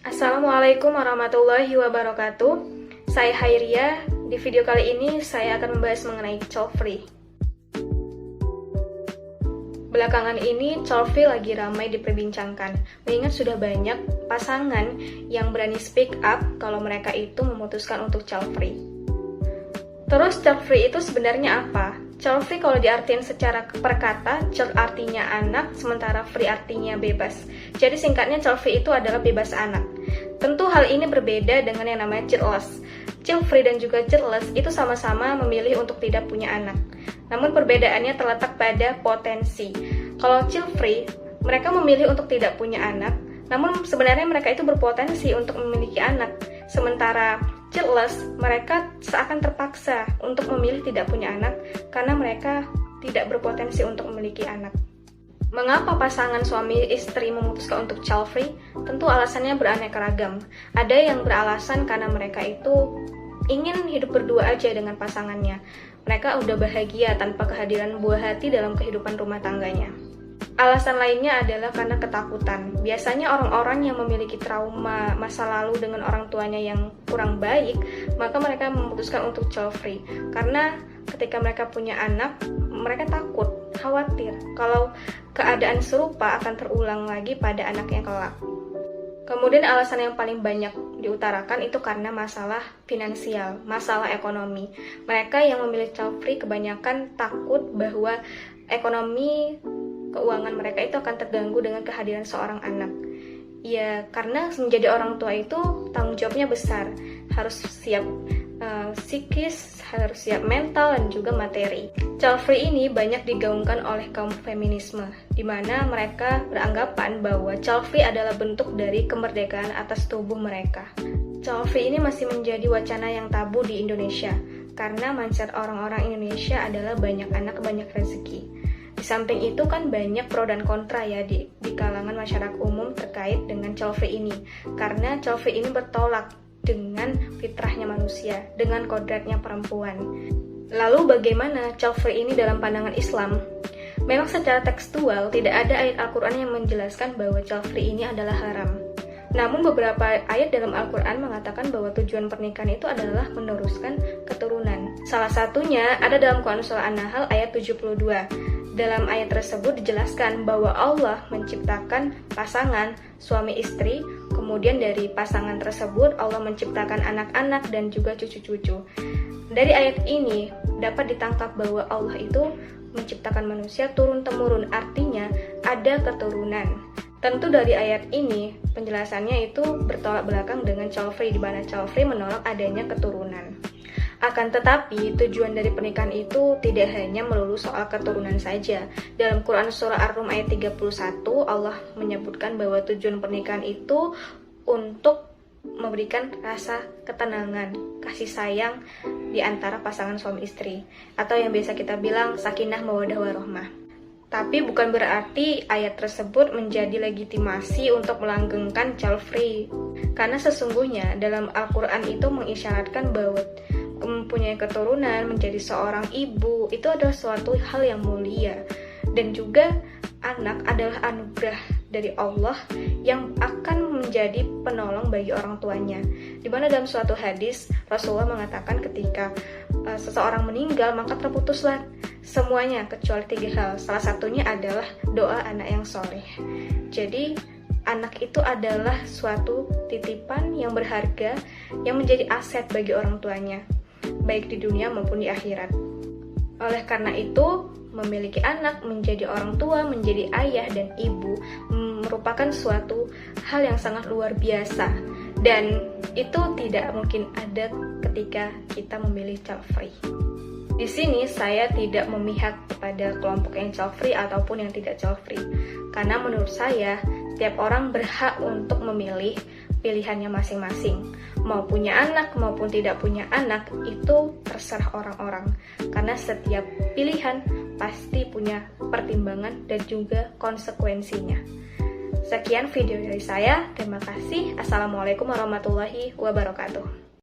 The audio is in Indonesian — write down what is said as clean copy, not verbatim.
Assalamualaikum warahmatullahi wabarakatuh. Saya Hairia. Di video kali ini saya akan membahas mengenai child free. Belakangan ini child free lagi ramai diperbincangkan, mengingat sudah banyak pasangan yang berani speak up kalau mereka itu memutuskan untuk child free. Terus child free itu sebenarnya apa? Child free kalau diartikan secara per kata, child artinya anak, sementara free artinya bebas. Jadi singkatnya child free itu adalah bebas anak. Tentu hal ini berbeda dengan yang namanya childless. Child free dan juga childless itu sama-sama memilih untuk tidak punya anak. Namun perbedaannya terletak pada potensi. Kalau child free, mereka memilih untuk tidak punya anak, namun sebenarnya mereka itu berpotensi untuk memiliki anak. Sementara childless, mereka seakan terpaksa untuk memilih tidak punya anak karena mereka tidak berpotensi untuk memiliki anak. Mengapa pasangan suami istri memutuskan untuk child free? Tentu alasannya beraneka ragam. Ada yang beralasan karena mereka itu ingin hidup berdua aja dengan pasangannya. Mereka udah bahagia tanpa kehadiran buah hati dalam kehidupan rumah tangganya. Alasan lainnya adalah karena ketakutan. Biasanya orang-orang yang memiliki trauma masa lalu dengan orang tuanya yang kurang baik, maka mereka memutuskan untuk child free. Karena ketika mereka punya anak, mereka takut, khawatir kalau keadaan serupa akan terulang lagi pada anaknya kelak. Kemudian alasan yang paling banyak diutarakan itu karena masalah finansial, masalah ekonomi. Mereka yang memilih child free kebanyakan takut bahwa ekonomi keuangan mereka itu akan terganggu dengan kehadiran seorang anak. Ya, karena menjadi orang tua itu tanggung jawabnya besar, harus siap psikis, harus siap mental dan juga materi. Child free ini banyak digaungkan oleh kaum feminisme, di mana mereka beranggapan bahwa child free adalah bentuk dari kemerdekaan atas tubuh mereka. Child free ini masih menjadi wacana yang tabu di Indonesia, karena mindset orang-orang Indonesia adalah banyak anak, banyak rezeki. Di samping itu kan banyak pro dan kontra ya di kalangan masyarakat umum terkait dengan child free ini. Karena child free ini bertolak dengan fitrahnya manusia, dengan kodratnya perempuan. Lalu bagaimana child free ini dalam pandangan Islam? Memang secara tekstual tidak ada ayat Al-Quran yang menjelaskan bahwa child free ini adalah haram. Namun beberapa ayat dalam Al-Quran mengatakan bahwa tujuan pernikahan itu adalah meneruskan keturunan. Salah satunya ada dalam Quran Surah An-Nahl ayat 72. Dalam ayat tersebut dijelaskan bahwa Allah menciptakan pasangan suami istri, kemudian dari pasangan tersebut Allah menciptakan anak-anak dan juga cucu-cucu. Dari ayat ini dapat ditangkap bahwa Allah itu menciptakan manusia turun-temurun, artinya ada keturunan. Tentu dari ayat ini penjelasannya itu bertolak belakang dengan child free, di mana child free menolak adanya keturunan. Akan tetapi, tujuan dari pernikahan itu tidak hanya melulu soal keturunan saja. Dalam Quran Surah Ar-Rum ayat 31, Allah menyebutkan bahwa tujuan pernikahan itu untuk memberikan rasa ketenangan, kasih sayang di antara pasangan suami istri. Atau yang biasa kita bilang sakinah mawaddah warahmah. Tapi bukan berarti ayat tersebut menjadi legitimasi untuk melanggengkan child free. Karena sesungguhnya dalam Al-Quran itu mengisyaratkan bahwa mempunyai keturunan, menjadi seorang ibu, itu adalah suatu hal yang mulia. Dan juga anak adalah anugerah dari Allah yang akan menjadi penolong bagi orang tuanya. Dimana dalam suatu hadis, Rasulullah mengatakan ketika seseorang meninggal, maka terputuslah semuanya kecuali 3 hal. Salah satunya adalah doa anak yang soleh. Jadi anak itu adalah suatu titipan yang berharga, yang menjadi aset bagi orang tuanya, baik di dunia maupun di akhirat. Oleh karena itu, memiliki anak, menjadi orang tua, menjadi ayah dan ibu merupakan suatu hal yang sangat luar biasa. Dan itu tidak mungkin ada ketika kita memilih child free. Di sini saya tidak memihak kepada kelompok yang child free ataupun yang tidak child free. Karena menurut saya, setiap orang berhak untuk memilih pilihannya masing-masing. Mau punya anak maupun tidak punya anak, itu terserah orang-orang. Karena setiap pilihan pasti punya pertimbangan dan juga konsekuensinya. Sekian video dari saya. Terima kasih. Assalamualaikum warahmatullahi wabarakatuh.